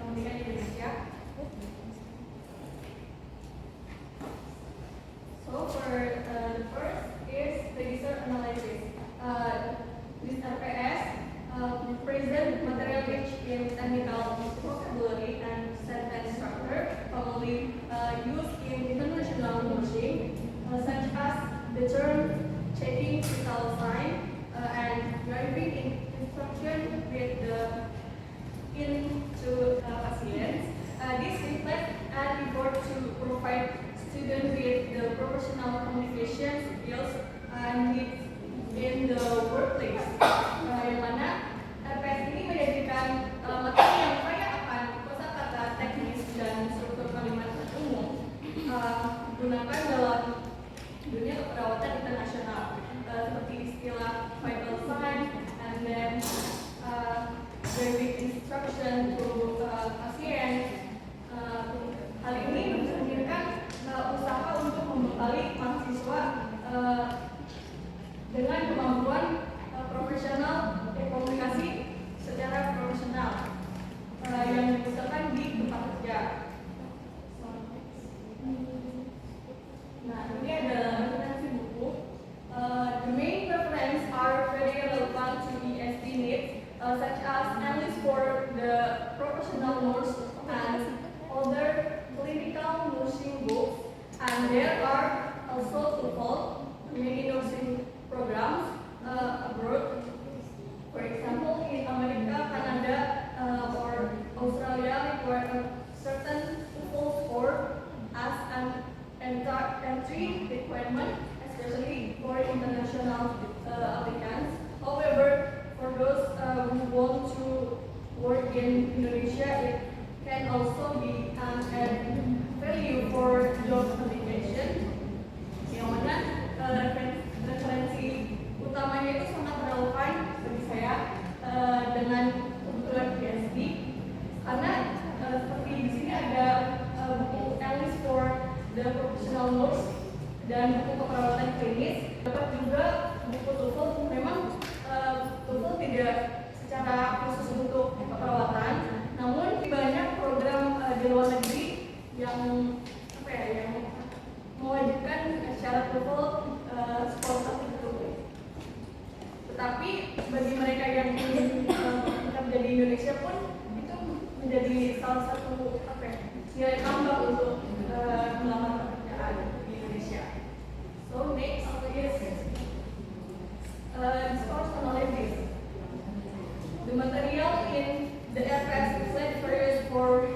pendidikan Indonesia. So for the first is the user analysis. This RPS present material rich in technical vocabulary and sentence structure, commonly used in international nursing, such as the term checking vital sign and driving instruction with the into patients. This reflects an effort to provide students with the professional communication skills needs in the workplace. Yang mana RPS ini menjadikan materi yang kaya akan kosakata teknis dan struktur kalimat umum digunakan dalam dunia keperawatan internasional seperti istilah vital sign and then basic instruction to pasien. Hal ini mencerminkan usaha untuk membekali mahasiswa dengan kemampuan profesional komunikasi secara profesional yang dibutuhkan di tempat kerja. Nah, ini adalah referensi buku. The main reference are very relevant to ESD needs, such as analysis for the professional nurse and other clinical nursing books, and there are also twofold many nursing programs abroad. For example, in America, Canada, or Australia require a certain TOEFL score as an entry requirement, especially for international applicants. However, for those who want to work in Indonesia, it can also be an added value for job application. Yang mana referensi utamanya itu sangat relevan bagi saya dengan kebutuhan PhD, karena seperti di sini ada buku Analysis for the Professional Nurse dan buku keperawatan klinis. Dapat juga buku TOEFL. Memang TOEFL tidak secara khusus untuk keperawatan, namun banyak program di luar negeri yang yang mewajibkan syarat TOEFL skor 1 itu. Tetapi bagi mereka yang ingin bekerja di Indonesia pun itu menjadi salah satu nilai tambah untuk melamar pekerjaan di Indonesia. So next is discourse analysis. The material in the RPS booklet varies for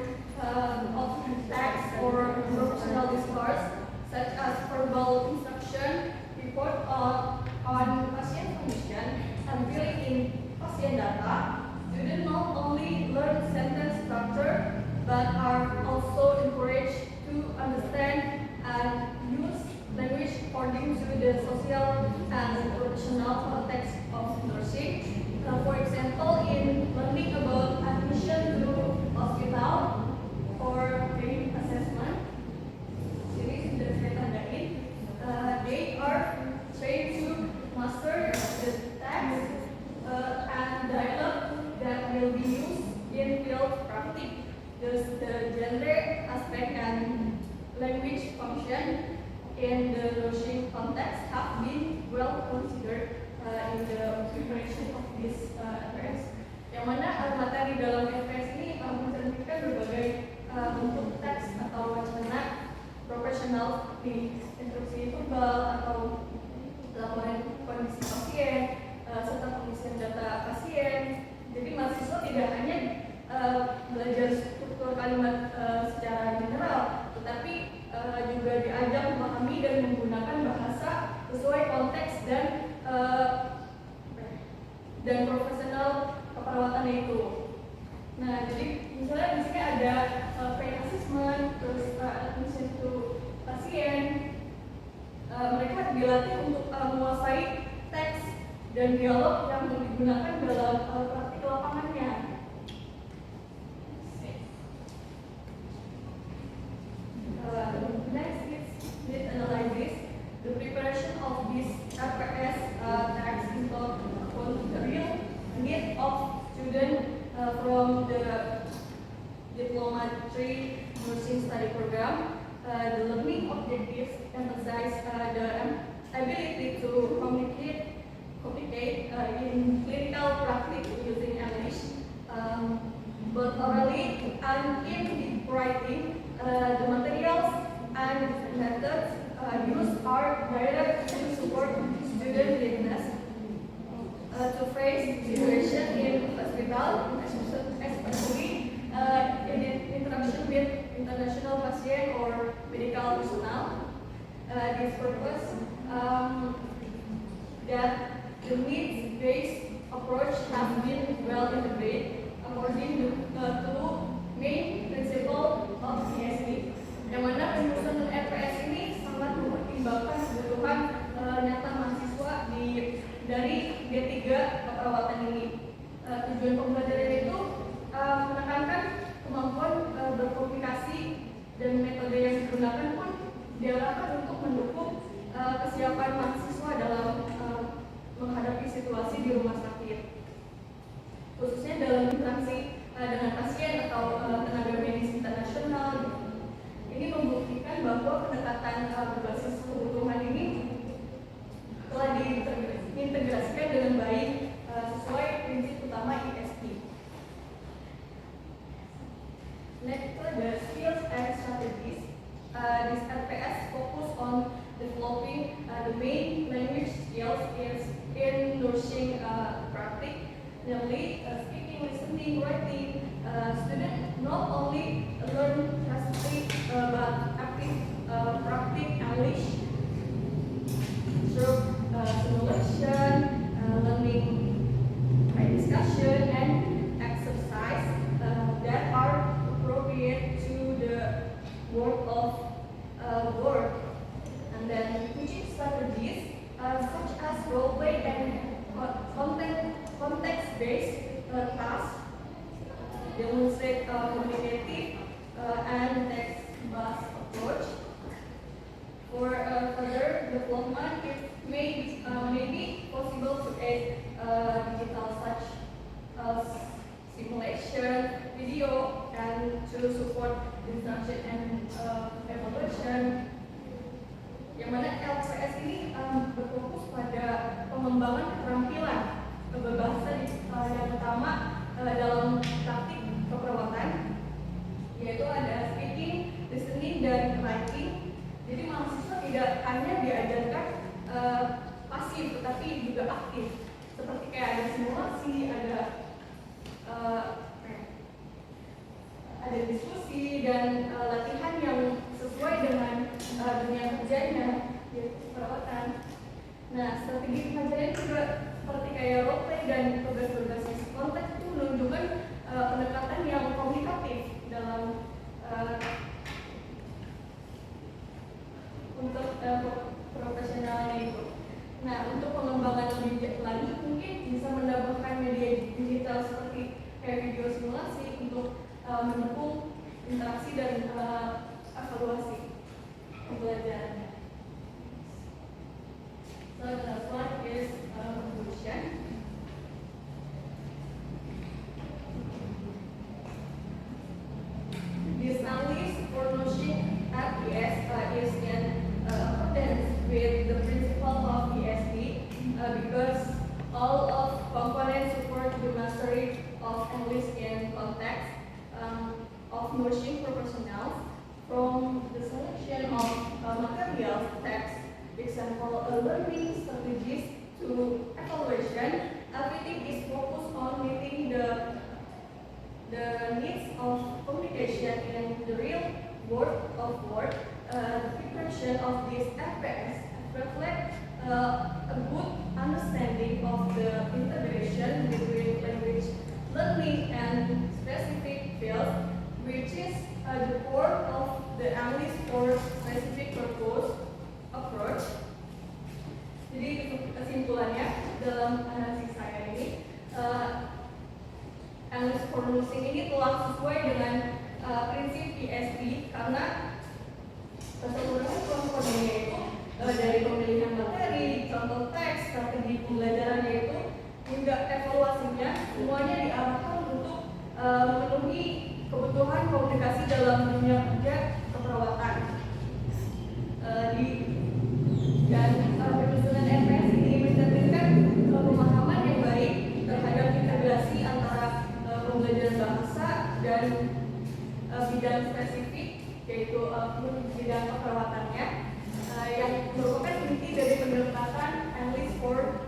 text or professional discourse, such as verbal instruction, report on patient condition, and filling in patient data. Students not only learn sentence structure, but are also encouraged to understand and use language according to the social and professional context of nursing. For example, in learning about admission to hospital or pain assessment, ini sudah saya tandain. They are trained to master the text and dialogue that will be used in field practice. Thus, the gender aspect and language function in the nursing context have been well considered in the preparation of this RPS. Yang mana materi dalam RPS ini mencerminkan berbagai bentuk teks atau wacana profesional di instruksi tunggal atau laporan kondisi pasien serta pengisian data pasien. Jadi mahasiswa tidak hanya belajar struktur kalimat secara general, tetapi juga diajak memahami dan menggunakan bahasa sesuai konteks dan profesional keperawatannya itu. Nah, jadi misalnya di sini ada pain assessment, terus admission to pasien. Mereka dilatih untuk menguasai teks dan dialog yang digunakan dalam praktik lapangannya. Next is need analysis. The preparation of this RPS text includes the real need of students from the Diploma 3 Nursing Study Program. The learning objectives emphasize the ability to communicate in clinical practice using English, both orally and in writing. The materials and methods used are directed to support student readiness to face situation in hospital, especially in interaction with international patient or medical personnel. This purpose that the needs-based approach has been well integrated according to main principle of PSP, yang mana penyusunan RPS ini sangat mempertimbangkan kebutuhan nyata mahasiswa dari D3 keperawatan ini. Tujuan pembelajaran itu menekankan kemampuan berkomunikasi, dan metode yang digunakan pun diarahkan untuk mendukung kesiapan mahasiswa dalam menghadapi situasi di rumah sakit, khususnya dalam interaksi dengan pasien atau tenaga medis internasional. Ini membuktikan bahwa pendekatan berbasis kebutuhan ini telah diintegrasikan dengan baik sesuai prinsip utama ISP. Next, the skills and strategies. This RPS focus on developing the main language skills in nursing practice, namely speaking, listening, writing. Students not only learn passively but active practice English through simulation, learning by discussion, and exercise that are appropriate to the work of work. And then teaching strategies such as role play and context-based tasks demonstrate communicative and text-based approach. For further development, it may be possible to add digital such as simulation, video, and to support instruction and evaluation. Yang mana LPS ini berfokus pada pengembangan keterampilan kebebasan yang utama dalam praktik keperawatan, yaitu ada speaking, listening, dan writing. Jadi mahasiswa tidak hanya diajarkan pasif, tetapi juga aktif. Seperti kayak ada simulasi, ada diskusi dan latihan yang sesuai dengan dunia kerjanya di perawatan. Nah, strategi pengajaran juga seperti kayak role play dan tugas berbasis konteks itu menunjukkan pendekatan yang komunikatif dalam untuk profesionalnya itu. Nah, untuk pengembangan lebih lanjut mungkin bisa menambahkan media digital seperti kayak video simulasi untuk mendukung interaksi dan evaluasi pembelajarannya. So the last one is conclusion. This analysis for nursing RPS is in accordance with the principle of ESP because all of components support the mastery of English in context of nursing professionals, from the selection of materials, text, example, learning strategies to evaluation. Everything is focused on meeting the needs of communication in the real world of work. The preparation of this RPS reflects a good understanding of the integration between language learning and specific fields, which is the core of the English for specific purpose approach. Jadi kesimpulannya dalam analisis saya ini, English for nursing ini telah sesuai dengan prinsip PSP karena keseluruhan komponennya itu dari pemilihan materi, contoh teks, strategi pembelajarannya itu hingga evaluasinya semuanya diarahkan untuk memenuhi kebutuhan komunikasi dalam dunia kerja keperawatan. Dan penyusunan RPS ini mencerminkan pemahaman yang baik terhadap integrasi antara pembelajaran bahasa dan bidang spesifik, yaitu bidang keperawatannya, yang merupakan inti dari pendekatan English for